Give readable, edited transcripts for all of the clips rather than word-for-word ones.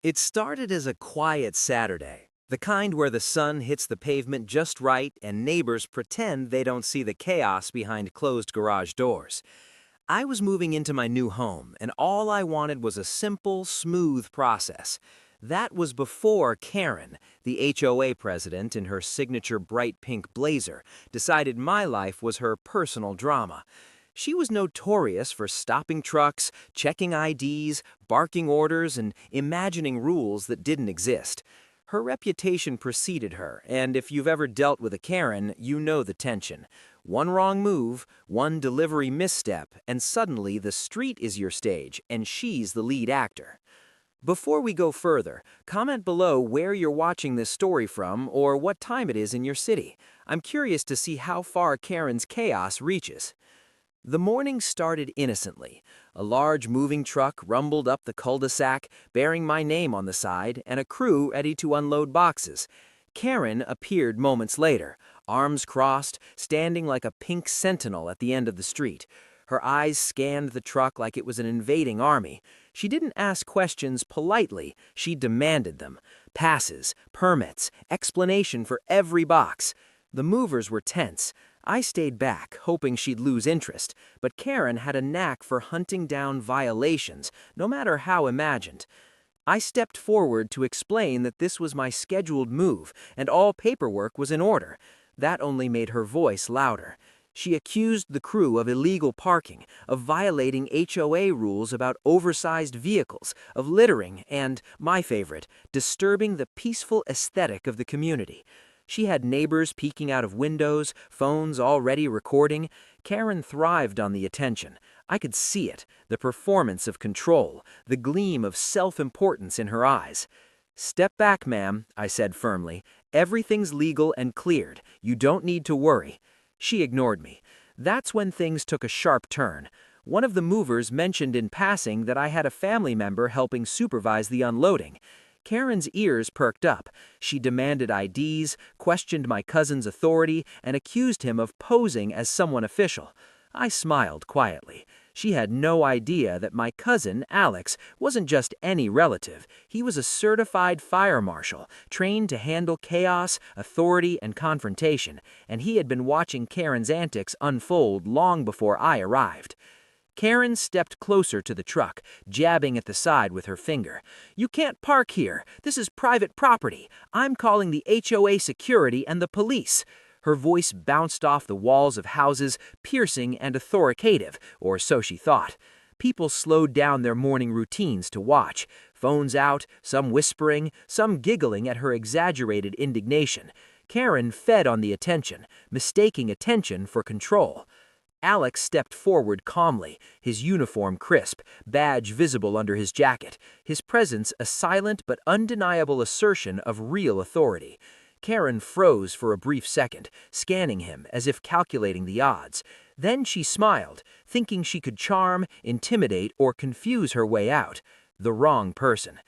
It started as a quiet Saturday, the kind where the sun hits the pavement just right and neighbors pretend they don't see the chaos behind closed garage doors. I was moving into my new home, and all I wanted was a simple, smooth process. That was before Karen, the HOA president in her signature bright pink blazer, decided my life was her personal drama. She was notorious for stopping trucks, checking IDs, barking orders, and imagining rules that didn't exist. Her reputation preceded her, and if you've ever dealt with a Karen, you know the tension. One wrong move, one delivery misstep, and suddenly the street is your stage, and she's the lead actor. Before we go further, comment below where you're watching this story from or what time it is in your city. I'm curious to see how far Karen's chaos reaches. The morning started innocently. A large moving truck rumbled up the cul-de-sac, bearing my name on the side and a crew ready to unload boxes. Karen appeared moments later, arms crossed, standing like a pink sentinel at the end of the street. Her eyes scanned the truck like it was an invading army. She didn't ask questions politely, she demanded them. Passes, permits, explanation for every box. The movers were tense. I stayed back, hoping she'd lose interest, but Karen had a knack for hunting down violations, no matter how imagined. I stepped forward to explain that this was my scheduled move and all paperwork was in order. That only made her voice louder. She accused the crew of illegal parking, of violating HOA rules about oversized vehicles, of littering, and, my favorite, disturbing the peaceful aesthetic of the community. She had neighbors peeking out of windows, phones already recording. Karen thrived on the attention. I could see it, the performance of control, the gleam of self-importance in her eyes. "Step back, ma'am," I said firmly. "Everything's legal and cleared. You don't need to worry." She ignored me. That's when things took a sharp turn. One of the movers mentioned in passing that I had a family member helping supervise the unloading. Karen's ears perked up. She demanded IDs, questioned my cousin's authority, and accused him of posing as someone official. I smiled quietly. She had no idea that my cousin, Alex, wasn't just any relative. He was a certified fire marshal, trained to handle chaos, authority, and confrontation, and he had been watching Karen's antics unfold long before I arrived. Karen stepped closer to the truck, jabbing at the side with her finger. "You can't park here. This is private property. I'm calling the HOA security and the police." Her voice bounced off the walls of houses, piercing and authoritative, or so she thought. People slowed down their morning routines to watch, phones out, some whispering, some giggling at her exaggerated indignation. Karen fed on the attention, mistaking attention for control. Alex stepped forward calmly, his uniform crisp, badge visible under his jacket, his presence a silent but undeniable assertion of real authority. Karen froze for a brief second, scanning him as if calculating the odds. Then she smiled, thinking she could charm, intimidate, or confuse her way out. The wrong person.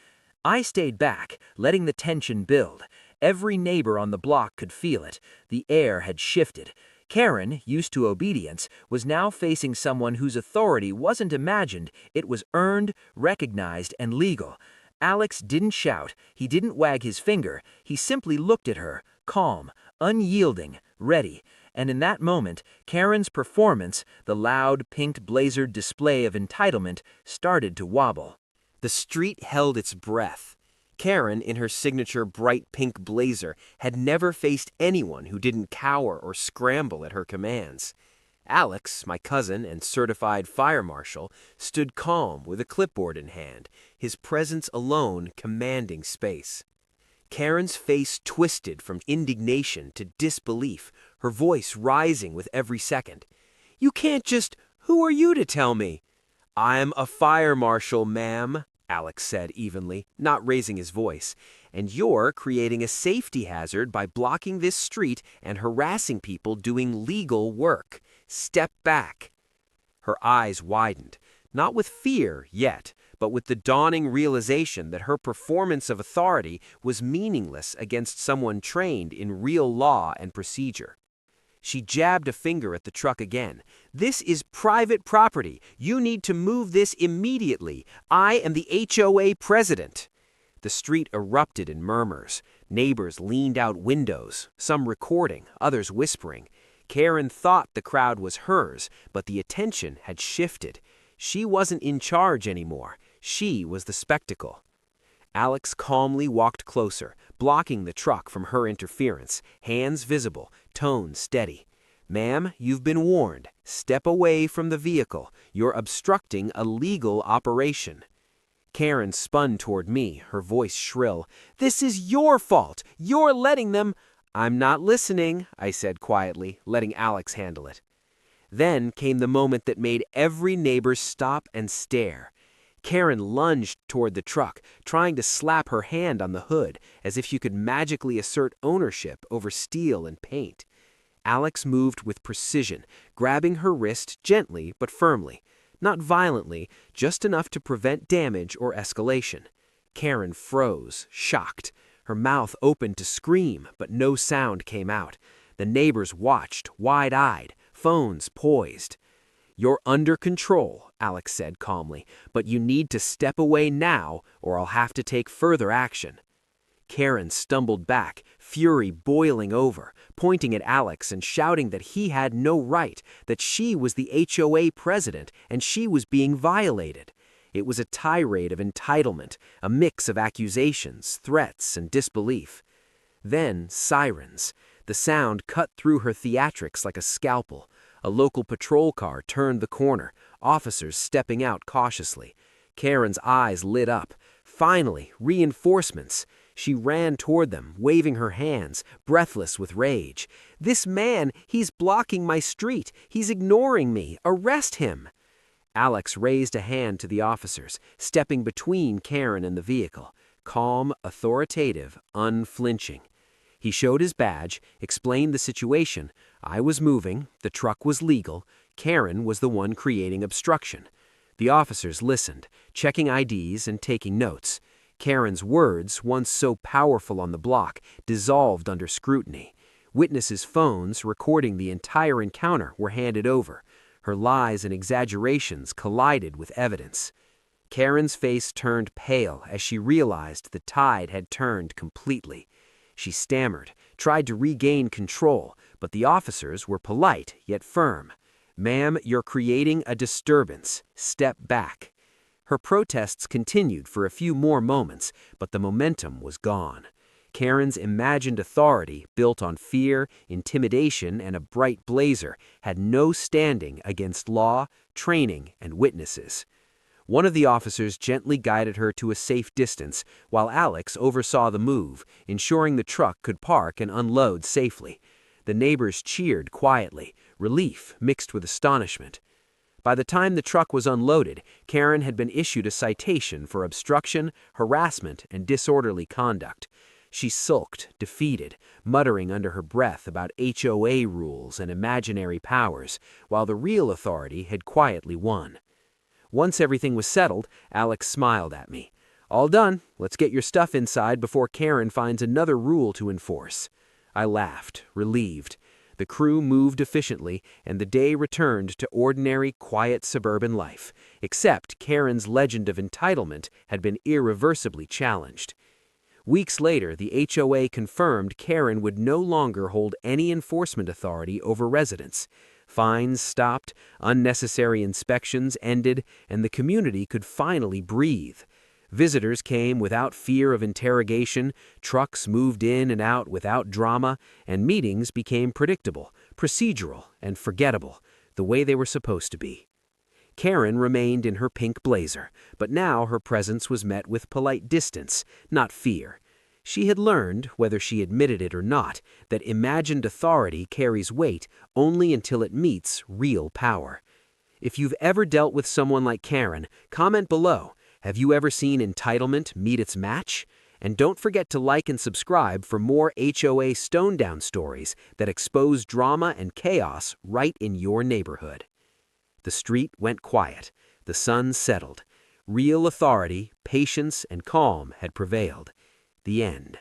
I stayed back, letting the tension build. Every neighbor on the block could feel it. The air had shifted. Karen, used to obedience, was now facing someone whose authority wasn't imagined, it was earned, recognized, and legal. Alex didn't shout, he didn't wag his finger, he simply looked at her, calm, unyielding, ready. And in that moment, Karen's performance, the loud, pink-blazered display of entitlement, started to wobble. The street held its breath. Karen, in her signature bright pink blazer, had never faced anyone who didn't cower or scramble at her commands. Alex, my cousin and certified fire marshal, stood calm with a clipboard in hand, his presence alone commanding space. Karen's face twisted from indignation to disbelief, her voice rising with every second. "You can't just— Who are you to tell me?" "I'm a fire marshal, ma'am," Alex said evenly, not raising his voice. "And you're creating a safety hazard by blocking this street and harassing people doing legal work. Step back." Her eyes widened, not with fear yet, but with the dawning realization that her performance of authority was meaningless against someone trained in real law and procedure. She jabbed a finger at the truck again. "This is private property. You need to move this immediately. I am the HOA president." The street erupted in murmurs. Neighbors leaned out windows, some recording, others whispering. Karen thought the crowd was hers, but the attention had shifted. She wasn't in charge anymore. She was the spectacle. Alex calmly walked closer, blocking the truck from her interference, hands visible, tone steady. "Ma'am, you've been warned. Step away from the vehicle. You're obstructing a legal operation." Karen spun toward me, her voice shrill. "This is your fault. You're letting them—" "I'm not listening," I said quietly, letting Alex handle it. Then came the moment that made every neighbor stop and stare. Karen lunged toward the truck, trying to slap her hand on the hood, as if she could magically assert ownership over steel and paint. Alex moved with precision, grabbing her wrist gently but firmly. Not violently, just enough to prevent damage or escalation. Karen froze, shocked. Her mouth opened to scream, but no sound came out. The neighbors watched, wide-eyed, phones poised. "You're under control," Alex said calmly, "but you need to step away now or I'll have to take further action." Karen stumbled back, fury boiling over, pointing at Alex and shouting that he had no right, that she was the HOA president and she was being violated. It was a tirade of entitlement, a mix of accusations, threats, and disbelief. Then sirens. The sound cut through her theatrics like a scalpel. A local patrol car turned the corner, officers stepping out cautiously. Karen's eyes lit up. Finally, reinforcements. She ran toward them, waving her hands, breathless with rage. "This man, he's blocking my street. He's ignoring me. Arrest him!" Alex raised a hand to the officers, stepping between Karen and the vehicle. Calm, authoritative, unflinching. He showed his badge, explained the situation. I was moving, the truck was legal, Karen was the one creating obstruction. The officers listened, checking IDs and taking notes. Karen's words, once so powerful on the block, dissolved under scrutiny. Witnesses' phones recording the entire encounter were handed over. Her lies and exaggerations collided with evidence. Karen's face turned pale as she realized the tide had turned completely. She stammered, tried to regain control, but the officers were polite yet firm. "Ma'am, you're creating a disturbance. Step back." Her protests continued for a few more moments, but the momentum was gone. Karen's imagined authority, built on fear, intimidation, and a bright blazer, had no standing against law, training, and witnesses. One of the officers gently guided her to a safe distance, while Alex oversaw the move, ensuring the truck could park and unload safely. The neighbors cheered quietly, relief mixed with astonishment. By the time the truck was unloaded, Karen had been issued a citation for obstruction, harassment, and disorderly conduct. She sulked, defeated, muttering under her breath about HOA rules and imaginary powers, while the real authority had quietly won. Once everything was settled, Alex smiled at me. "All done. Let's get your stuff inside before Karen finds another rule to enforce." I laughed, relieved. The crew moved efficiently, and the day returned to ordinary, quiet suburban life, except Karen's legend of entitlement had been irreversibly challenged. Weeks later, the HOA confirmed Karen would no longer hold any enforcement authority over residents. Fines stopped, unnecessary inspections ended, and the community could finally breathe. Visitors came without fear of interrogation, trucks moved in and out without drama, and meetings became predictable, procedural, and forgettable, the way they were supposed to be. Karen remained in her pink blazer, but now her presence was met with polite distance, not fear. She had learned, whether she admitted it or not, that imagined authority carries weight only until it meets real power. If you've ever dealt with someone like Karen, comment below. Have you ever seen entitlement meet its match? And don't forget to like and subscribe for more HOA stone-down stories that expose drama and chaos right in your neighborhood. The street went quiet. The sun settled. Real authority, patience, and calm had prevailed. The end.